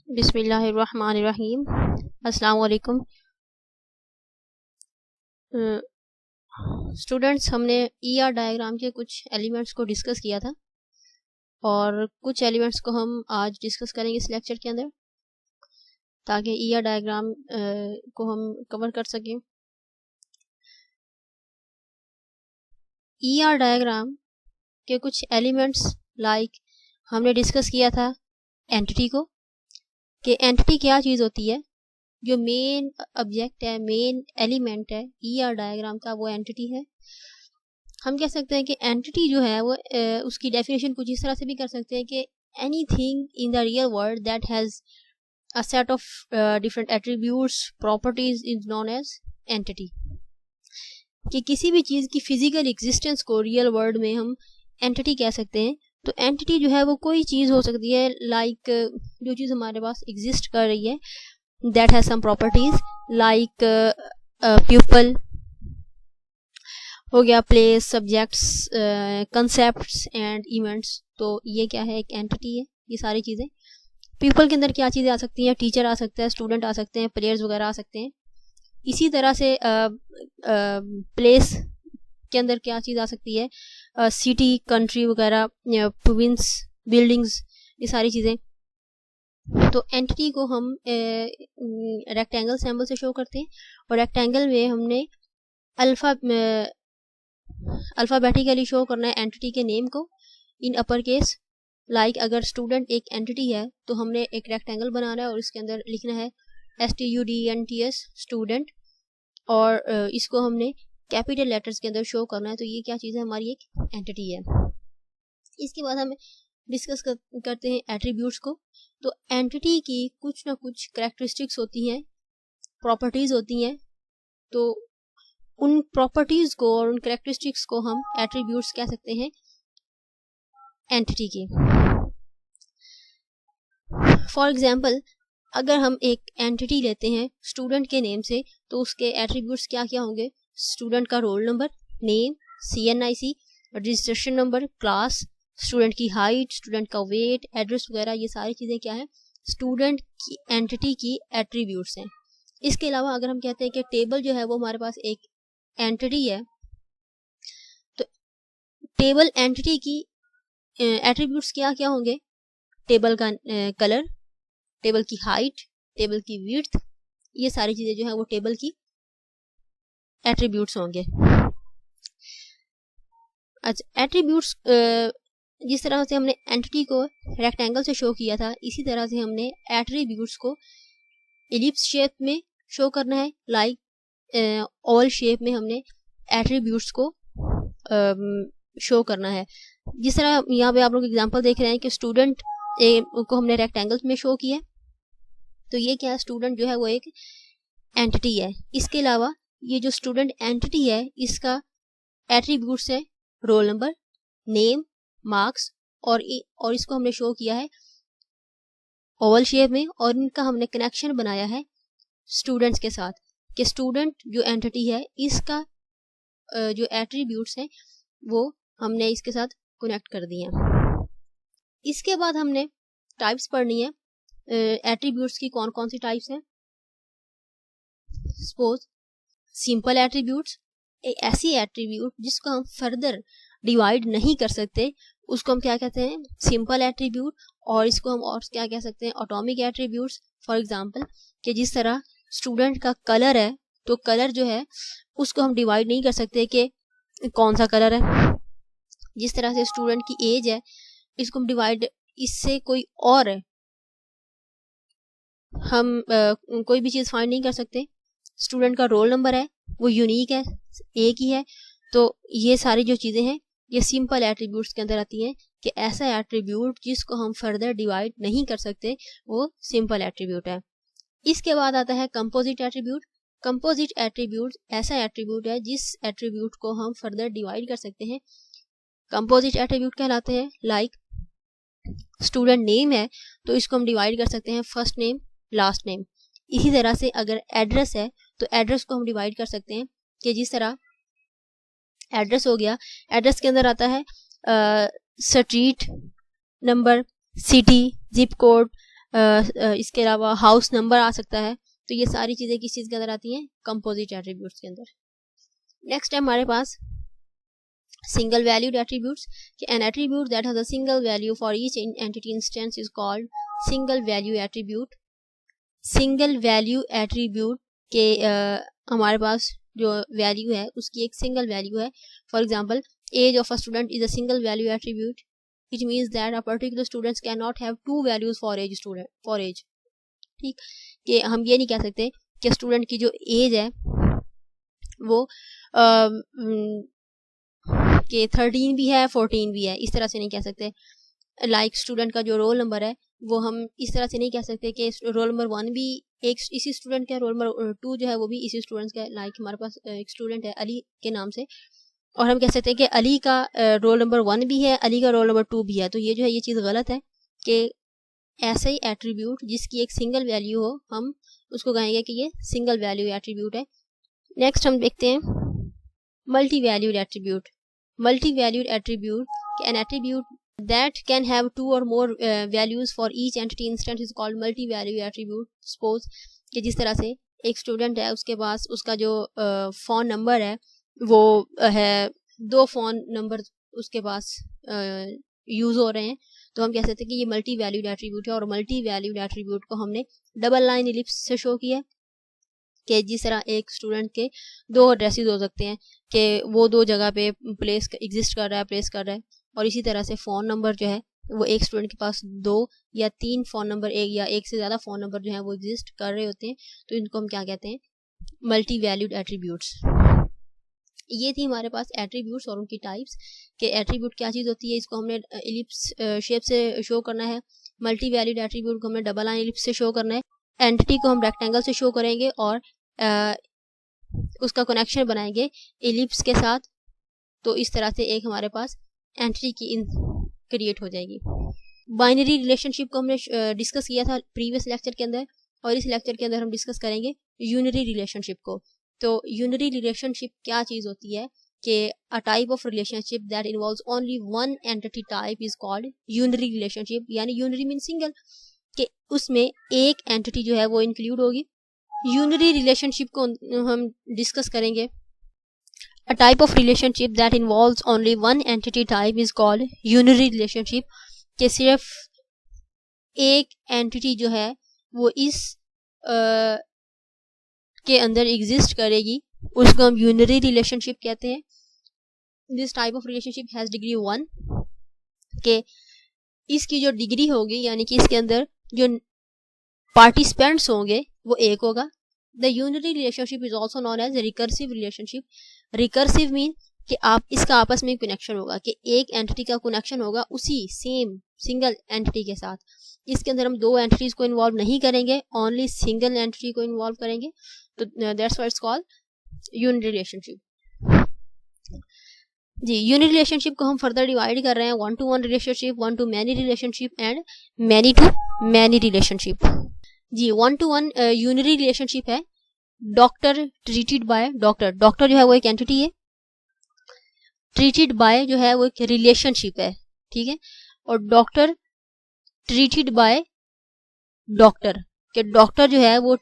बिस्मिल्लाहिर्रहमानिर्रहीम। अस्सलाम वालेकुम स्टूडेंट्स। हमने ईआर डायग्राम के कुछ एलिमेंट्स को डिस्कस किया था और कुछ एलिमेंट्स को हम आज डिस्कस करेंगे इस लेक्चर के अंदर, ताकि ईआर डायग्राम को हम कवर कर सकें। ईआर डायग्राम के कुछ एलिमेंट्स लाइक हमने डिस्कस किया था एंटिटी को, कि एंटिटी क्या चीज़ होती है। जो मेन ऑब्जेक्ट है, मेन एलिमेंट है ईआर डायग्राम का, वो एंटिटी है। हम कह सकते हैं कि एंटिटी जो है वो उसकी डेफिनेशन कुछ इस तरह से भी कर सकते हैं कि anything in the real world that has a set of different attributes properties is known as entity. कि किसी भी चीज़ की फिजिकल एग्जिस्टेंस को रियल वर्ल्ड में हम एंटिटी कह सकते हैं। तो एंटिटी जो है वो कोई चीज़ हो सकती है लाइक जो चीज़ हमारे पास एग्जिस्ट कर रही है, that has some properties like people हो गया, place, subjects, concepts and events. तो ये क्या है, एक एंटिटी है ये सारी चीज़ें। पीपल के अंदर क्या चीज़ें आ सकती हैं, टीचर आ सकता है, स्टूडेंट आ सकते हैं, प्लेयर्स वगैरह आ सकते हैं। इसी तरह से प्लेस के अंदर क्या चीज़ आ सकती है, सिटी, कंट्री वगैरह, प्रोविंस, बिल्डिंग्स, ये सारी चीज़ें। तो एंटिटी को हम रेक्टेंगल सिंबल से शो करते हैं और रेक्टेंगल में हमने अल्फ़ाबेटिकली शो करना है एंटिटी के नेम को इन अपर केस। लाइक अगर स्टूडेंट एक एंटिटी है तो हमने एक रेक्टेंगल बनाना है और इसके अंदर लिखना है STUDENTS स्टूडेंट, और इसको हमने कैपिटल लेटर्स के अंदर शो करना है। तो ये क्या चीज़ है, हमारी एक एंटिटी है। इसके बाद हम डिस्कस करते हैं एट्रीब्यूट्स को। तो एंटिटी की कुछ ना कुछ कैरेक्टरिस्टिक्स होती हैं, प्रॉपर्टीज होती हैं। तो उन प्रॉपर्टीज को और उन कैरेक्टरिस्टिक्स को हम एट्रीब्यूट्स कह सकते हैं एंटिटी के। फॉर एग्जाम्पल, अगर हम एक एंटिटी लेते हैं स्टूडेंट के नेम से, तो उसके एट्रीब्यूट्स क्या क्या होंगे। स्टूडेंट का role number, name, CNIC, registration number, class, student की हाइट, स्टूडेंट का वेट, एड्रेस वगैरह, ये सारी चीज़ें क्या है, स्टूडेंट की एंटिटी की एट्रीब्यूट्स हैं। इसके अलावा अगर हम कहते हैं कि टेबल जो है वो हमारे पास एक एंटिटी है, तो टेबल एंटिटी की एट्रीब्यूट्स क्या क्या होंगे। टेबल का कलर, टेबल की हाइट, टेबल की विड्थ, ये सारी चीज़ें जो है वो टेबल की एट्रीब्यूट्स होंगे। अच्छा, एट्रीब्यूट्स जिस तरह से हमने एंटिटी को रेक्टेंगल से शो किया था, इसी तरह से हमने एट्रीब्यूट्स को एलिप्स शेप में शो करना है। लाइक ओवल शेप में हमने एट्रीब्यूट्स को शो करना है। जिस तरह यहाँ पे आप लोग एग्जांपल देख रहे हैं कि स्टूडेंट को हमने रेक्टेंगल में शो किया, तो ये क्या है, स्टूडेंट जो है वो एक एंटिटी है। इसके अलावा ये जो स्टूडेंट एंटिटी है, इसका एट्रीब्यूट्स है रोल नंबर, नेम, मार्क्स, और इसको हमने शो किया है ओवल शेप में, और इनका हमने कनेक्शन बनाया है स्टूडेंट्स के साथ, कि स्टूडेंट जो एंटिटी है इसका जो एट्रीब्यूट्स हैं वो हमने इसके साथ कनेक्ट कर दिए हैं। इसके बाद हमने टाइप्स पढ़नी है एट्रीब्यूट्स की, कौन कौन सी टाइप्स हैं। सपोज सिंपल एट्रीब्यूट्स, एक ऐसी एट्रीब्यूट जिसको हम फर्दर डिवाइड नहीं कर सकते, उसको हम क्या कहते हैं, सिंपल एट्रीब्यूट। और इसको हम और क्या कह सकते हैं, एटॉमिक एट्रीब्यूट्स। फॉर एग्जांपल, कि जिस तरह स्टूडेंट का कलर है, तो कलर जो है उसको हम डिवाइड नहीं कर सकते कि कौन सा कलर है। जिस तरह से स्टूडेंट की एज है, इसको हम डिवाइड इससे कोई और है, हम कोई भी चीज़ फाइंड नहीं कर सकते। स्टूडेंट का रोल नंबर है, वो यूनिक है, एक ही है। तो ये सारी जो चीज़ें हैं ये सिंपल एट्रीब्यूट्स के अंदर आती हैं, कि ऐसा एट्रीब्यूट जिसको हम फर्दर डिवाइड नहीं कर सकते, वो सिंपल एट्रीब्यूट है। इसके बाद आता है कंपोजिट एट्रीब्यूट। कंपोजिट एट्रीब्यूट ऐसा एट्रीब्यूट है जिस एट्रीब्यूट को हम फर्दर डिवाइड कर सकते हैं। कंपोजिट एट्रीब्यूट कहलाते हैं। लाइक स्टूडेंट नेम है, तो इसको हम डिवाइड कर सकते हैं फर्स्ट नेम, लास्ट नेम। इसी तरह से अगर एड्रेस है, तो एड्रेस को हम डिवाइड कर सकते हैं, कि जिस तरह एड्रेस हो गया, एड्रेस के अंदर आता है street number, city, zip code, इसके अलावा हाउस नंबर आ सकता है। तो ये सारी चीज़ें किस चीज़ के अंदर आती हैं, कंपोजिट एट्रीब्यूट्स के अंदर। नेक्स्ट है हमारे पास सिंगल वैल्यूड एट्रीब्यूट्स, कि an attribute that has a single value for each entity instance is called single value attribute. Single value attribute के हमारे पास जो वैल्यू है उसकी एक सिंगल वैल्यू है। For example, age of a student is a single value attribute. It means that a particular students can not have two values for age. ठीक, कि हम ये नहीं कह सकते कि स्टूडेंट की जो एज है वो कि 13 भी है 14 भी है, इस तरह से नहीं कह सकते। लाइक स्टूडेंट का जो रोल नंबर है वो हम इस तरह से नहीं कह सकते कि रोल नंबर 1 भी एक इसी स्टूडेंट का, रोल नंबर 2 जो है वो भी इसी स्टूडेंट का। लाइक हमारे पास एक स्टूडेंट है अली के नाम से, और हम कह सकते हैं कि अली का रोल नंबर 1 भी है, अली का रोल नंबर 2 भी है। तो ये जो है ये चीज़ गलत है कि ऐसा ही एट्रीब्यूट जिसकी एक सिंगल वैल्यू हो हम उसको कहेंगे कि ये सिंगल वैल्यू एट्रीब्यूट है। नेक्स्ट हम देखते हैं multi valued attribute. Multi valued attribute, N attribute that can have two or more values for each entity instance is called multi value attribute. Suppose कि जिस तरह से एक स्टूडेंट है उसके पास उसका जो फ़ोन नंबर है वो है 2 फ़ोन नंबर उसके पास यूज़ हो रहे हैं, तो हम कह सकते हैं कि ये मल्टी वैल्यूड एट्रीब्यूट है। और मल्टी वैल्यूड एट्रीब्यूट को हमने डबल लाइन इलिप्स से शो किया कि जिस तरह एक स्टूडेंट के 2 एड्रेसेस हो सकते हैं कि वो 2 जगह पे प्लेस एग्जिस्ट कर रहा है, प्लेस कर रहा है, और इसी तरह से फ़ोन नंबर जो है वो एक स्टूडेंट के पास 2 या 3 फ़ोन नंबर, एक या एक से ज़्यादा फ़ोन नंबर जो है वो एग्जिस्ट कर रहे होते हैं। तो इनको हम क्या कहते हैं, मल्टी वैल्यूड एट्रीब्यूट्स। ये थी हमारे पास एट्रीब्यूट्स और उनकी टाइप्स, कि एट्रीब्यूट क्या चीज़ होती है, इसको हमने इलिप्स शेप से शो करना है। मल्टी वैल्यूड एट्रीब्यूट को हमने डबल लाइन इलिप्स से शो करना है। एंटिटी को हम रेक्टेंगल से शो करेंगे और उसका कनेक्शन बनाएंगे इलिप्स के साथ। तो इस तरह से एक हमारे पास एंटिटी की क्रिएट हो जाएगी। बाइनरी रिलेशनशिप को हमने डिस्कस किया था प्रीवियस लेक्चर के अंदर, और इस लेक्चर के अंदर हम डिस्कस करेंगे यूनरी रिलेशनशिप को। तो यूनरी रिलेशनशिप क्या चीज़ होती है, कि a type of relationship that involves only one entity type is called unary relationship. यानी यूनरी मीन सिंगल, कि उसमें एक एंटिटी जो है वो इंक्लूड होगी। यूनरी रिलेशनशिप को हम डिस्कस करेंगे। A type of relationship that involves only one entity type is called unary relationship, कि सिर्फ एक एंटिटी जो है वो इस के अंदर एग्जिस्ट करेगी, उसको हम यूनरी रिलेशनशिप कहते हैं। This type of relationship has degree 1, के इसकी जो डिग्री होगी यानी कि इसके अंदर जो पार्टिसिपेंट्स होंगे वो एक होगा। The unary relationship is also known as recursive relationship. Recursive mean कि आप इसका आपस में कनेक्शन होगा, कि एक एंटिटी का कनेक्शन होगा उसी सेम सिंगल एंटिटी के साथ। इसके अंदर हम 2 एंटिटीज को इन्वॉल्व नहीं करेंगे, ओनली सिंगल एंटिटी को इन्वॉल्व करेंगे। तो that's why it's called unary relationship. जी, यूनरी रिलेशनशिप को हम फर्दर डिवाइड कर रहे हैं 1 to 1 relationship, 1 to many relationship and many to many relationship. जी, 1 to 1 यूनरी रिलेशनशिप है। Doctor treated by doctor, doctor जो है वो एक एंटिटी है, ट्रीटेड बाय जो है वो एक रिलेशनशिप है, ठीक है। और डॉक्टर ट्रीटेड बाय डॉक्टर, कि डॉक्टर जो है वो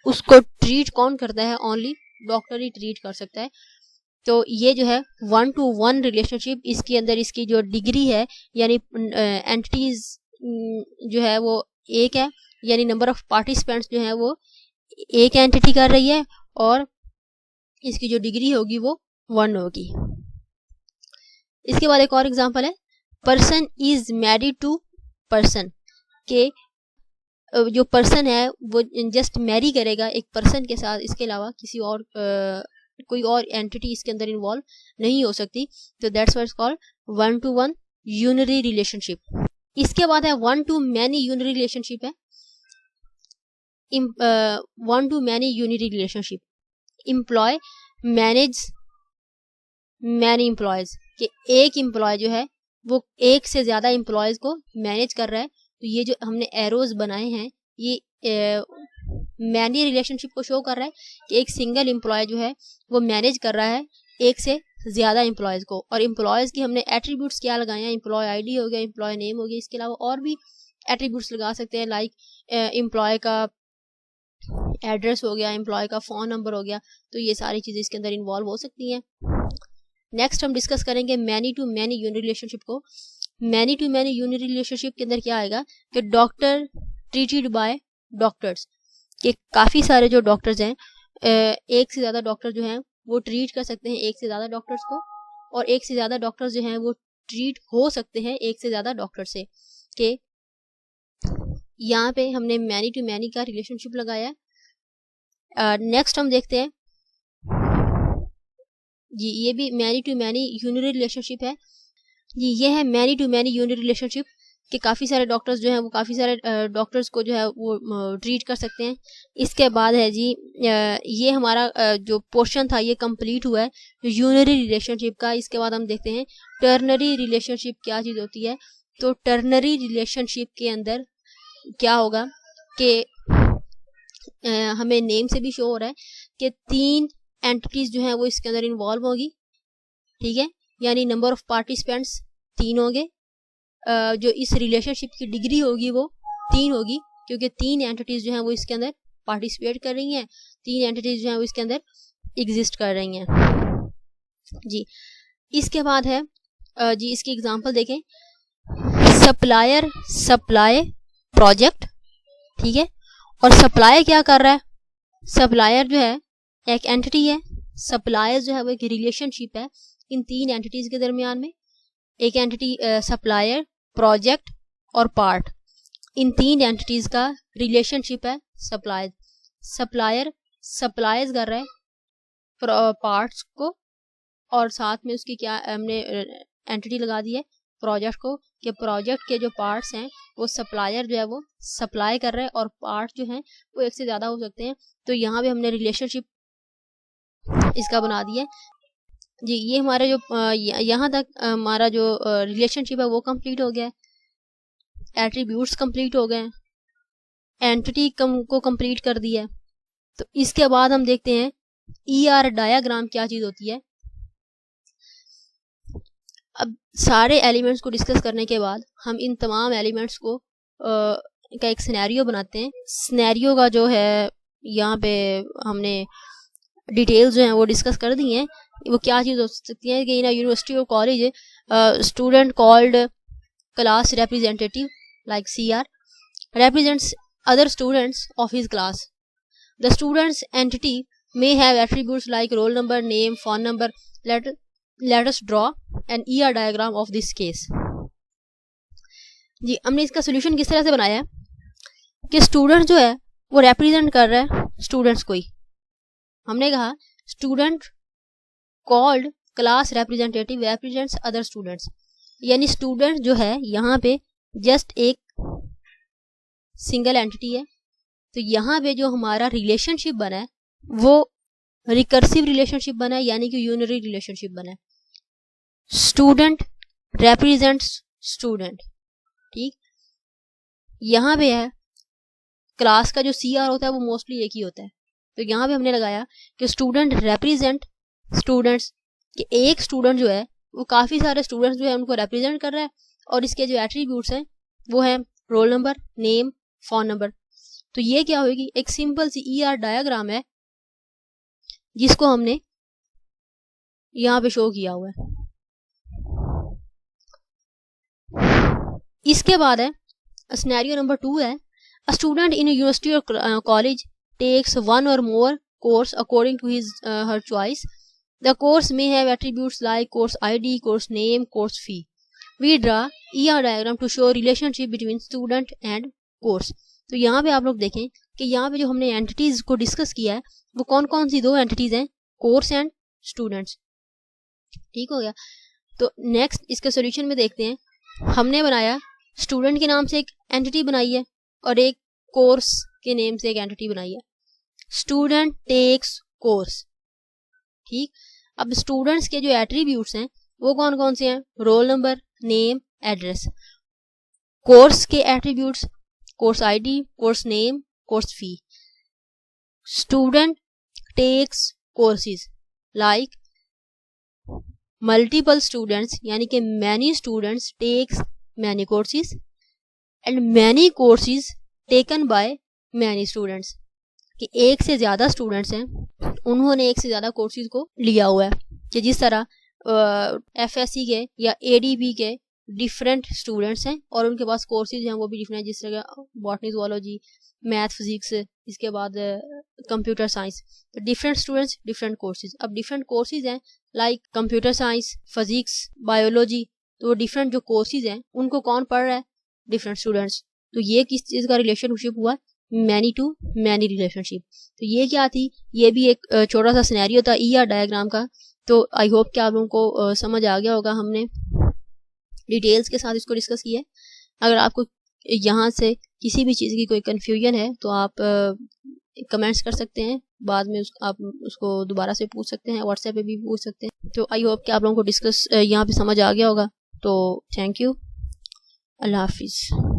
उसको ट्रीट कौन करता है, ओनली डॉक्टर ही ट्रीट कर सकता है। तो ये जो है 1 to 1 रिलेशनशिप, इसके अंदर इसकी जो डिग्री है यानी एंटिटीज जो है वो एक है, यानी नंबर ऑफ पार्टिसिपेंट्स जो है वो एक एंटिटी कर रही है, और इसकी जो डिग्री होगी वो 1 होगी। इसके बाद एक और एग्जांपल है, person is married to person, के जो पर्सन है वो जस्ट मैरी करेगा एक पर्सन के साथ, इसके अलावा किसी और कोई और एंटिटी इसके अंदर इन्वॉल्व नहीं हो सकती। तो that's why it's called 1 to 1 unary relationship. इसके बाद है 1 to मैनी यूनरी रिलेशनशिप है। 1 to many unary relationship, employ manage many employees, कि एक एम्प्लॉय जो है वो एक से ज्यादा एम्प्लॉयज को मैनेज कर रहा है। तो ये जो हमने एरोज बनाए हैं ये मैनी रिलेशनशिप को शो कर रहा है, कि एक सिंगल एम्प्लॉय जो है वो मैनेज कर रहा है एक से ज्यादा एम्प्लॉयज को। और एम्प्लॉयज की हमने एट्रीब्यूट्स क्या लगाए हैं, एम्प्लॉय आईडी हो गया, एम्प्लॉय नेम हो गया, इसके अलावा और भी एट्रीब्यूट्स लगा सकते हैं, लाइक एम्प्लॉय का एड्रेस हो गया, एम्प्लॉय का फ़ोन नंबर हो गया, तो ये सारी चीज़ें इसके अंदर इन्वॉल्व हो सकती हैं। नेक्स्ट हम डिस्कस करेंगे many to many unit relationship को। Many to many unit relationship के अंदर क्या आएगा कि डॉक्टर ट्रीटेड बाय डॉक्टर्स, के काफ़ी सारे जो डॉक्टर्स हैं, एक से ज़्यादा डॉक्टर जो हैं वो ट्रीट कर सकते हैं एक से ज़्यादा डॉक्टर्स को, और एक से ज़्यादा डॉक्टर्स जो हैं वो ट्रीट हो सकते हैं एक से ज़्यादा डॉक्टर से। के यहाँ पे हमने मैनी टू मैनी का रिलेशनशिप लगाया। नेक्स्ट हम देखते हैं जी, ये भी many to many unit relationship है जी। ये है many to many unit relationship कि काफ़ी सारे डॉक्टर्स जो हैं वो काफ़ी सारे डॉक्टर्स को जो है वो ट्रीट कर सकते हैं। इसके बाद है जी, ये हमारा जो पोर्शन था ये कंप्लीट हुआ है जो यूनिटरी रिलेशनशिप का। इसके बाद हम देखते हैं टर्नरी रिलेशनशिप क्या चीज़ होती है। तो टर्नरी रिलेशनशिप के अंदर क्या होगा कि हमें नेम से भी शो हो रहा है कि 3 एंटिटीज़ जो हैं वो इसके अंदर इन्वॉल्व होगी, ठीक है, यानी नंबर ऑफ पार्टिसिपेंट्स 3 होंगे। जो इस रिलेशनशिप की डिग्री होगी वो 3 होगी, क्योंकि 3 एंटिटीज़ जो हैं वो इसके अंदर पार्टिसिपेट कर रही हैं, 3 एंटिटीज़ जो हैं वो इसके अंदर एग्जिस्ट कर रही हैं जी। इसके बाद है जी, इसकी एग्जांपल देखें, सप्लायर सप्लाई प्रोजेक्ट, ठीक है, और सप्लायर क्या कर रहा है, सप्लायर जो है एक एंटिटी है, सप्लायर जो है वो एक रिलेशनशिप है इन 3 एंटिटीज़ के दरमियान में। एक एंटिटी सप्लायर, प्रोजेक्ट और पार्ट, इन 3 एंटिटीज़ का रिलेशनशिप है सप्लायर। सप्लायर सप्लाइज कर रहा है पार्ट्स को, और साथ में उसकी क्या हमने एंटिटी लगा दी है प्रोजेक्ट को, कि प्रोजेक्ट के जो पार्ट्स हैं वो सप्लायर जो है वो सप्लाई कर रहा है, और पार्ट जो हैं वो एक से ज़्यादा हो सकते हैं। तो यहाँ पे हमने रिलेशनशिप इसका बना दिया जी। ये हमारे जो यहाँ तक हमारा जो रिलेशनशिप है वो कंप्लीट हो गया है, एट्रीब्यूट्स कंप्लीट हो गए हैं, एंटिटी को कंप्लीट कर दिया है। तो इसके बाद हम देखते हैं ER डायग्राम क्या चीज़ होती है। अब सारे एलिमेंट्स को डिस्कस करने के बाद हम इन तमाम एलिमेंट्स को का एक सिनेरियो बनाते हैं। सिनेरियो का जो है यहाँ पे हमने डिटेल्स जो हैं वो डिस्कस कर दी हैं। वो क्या चीज़ हो सकती है कि इन यूनिवर्सिटी और college student called class representative like CR represents other students of his class. The student's entity may have attributes like roll number, name, phone number. Let us draw an ER diagram of this case. जी, हमने इसका solution किस तरह से बनाया है कि student जो है वो रिप्रेजेंट कर रहा है स्टूडेंट्स को ही। हमने कहा student called class representative represents other students, यानी स्टूडेंट जो है यहाँ पे जस्ट एक सिंगल एंटिटी है। तो यहाँ पे जो हमारा रिलेशनशिप बना है वो रिकर्सिव रिलेशनशिप बना है, यानी कि यूनिटरी रिलेशनशिप बना है। स्टूडेंट रिप्रेजेंट्स स्टूडेंट, ठीक। यहाँ पे है क्लास का जो CR होता है वो मोस्टली एक ही होता है। तो यहाँ पे हमने लगाया कि स्टूडेंट रिप्रेजेंट स्टूडेंट्स, कि एक स्टूडेंट जो है वो काफ़ी सारे स्टूडेंट्स जो है उनको रिप्रेजेंट कर रहा है, और इसके जो एट्रीब्यूट्स हैं वो है role number, name, phone number. तो ये क्या होगी, एक सिंपल सी ER डायग्राम है जिसको हमने यहाँ पे शो किया हुआ है। इसके बाद है सिनेरियो नंबर 2 है, अ स्टूडेंट इन यूनिवर्सिटी और college takes 1 or more course according to his her choice. The course may have attributes like course ID, course name, course fee. We draw ER diagram to show relationship between student and course. तो यहाँ पे आप लोग देखें कि यहाँ पे जो हमने एंटिटीज को डिस्कस किया है वो कौन कौन सी 2 एंटिटीज हैं, कोर्स एंड स्टूडेंट्स, ठीक हो गया। तो नेक्स्ट इसके सॉल्यूशन में देखते हैं, हमने बनाया स्टूडेंट के नाम से एक एंटिटी बनाई है और एक कोर्स के नेम से एक एंटिटी बनाई है। स्टूडेंट टेक्स कोर्स, ठीक। अब स्टूडेंट्स के जो एट्रीब्यूट्स हैं वो कौन कौन से हैं, roll number, name, address. Course के attributes course ID, course name, course fee. Student takes courses like multiple students, यानी कि many students takes many courses. And many courses taken by many students, कि एक से ज़्यादा स्टूडेंट्स हैं, उन्होंने एक से ज़्यादा कोर्सेज को लिया हुआ है। कि जिस तरह FSC के या ADB के डिफरेंट स्टूडेंट्स हैं और उनके पास कोर्सेज हैं वो भी डिफरेंट, जिस तरह बॉटनी ज़ूलॉजी, मैथ, फिजिक्स, इसके बाद कंप्यूटर साइंस। तो डिफरेंट स्टूडेंट्स, डिफरेंट कोर्सेज। अब डिफरेंट कोर्सेज हैं like computer science, physics, biology, तो डिफरेंट जो कोर्सेज हैं उनको कौन पढ़ रहा है? Different students. तो ये किस चीज़ का रिलेशनशिप हुआ? Many to many relationship. तो ये क्या थी? ये भी एक छोटा सा सिनेरियो था ER डायग्राम का। तो आई होप कि आप लोगों को समझ आ गया होगा। हमने डिटेल्स के साथ इसको डिस्कस किया है। अगर आपको यहाँ से किसी भी चीज़ की कोई कन्फ्यूजन है तो आप कमेंट्स कर सकते हैं, बाद में आप उसको दोबारा से पूछ सकते हैं, व्हाट्सएप पे भी पूछ सकते हैं। तो आई होप कि आप लोगों को डिस्कस यहाँ पे समझ आ गया होगा। तो थैंक यू, अल्लाह हाफिज़।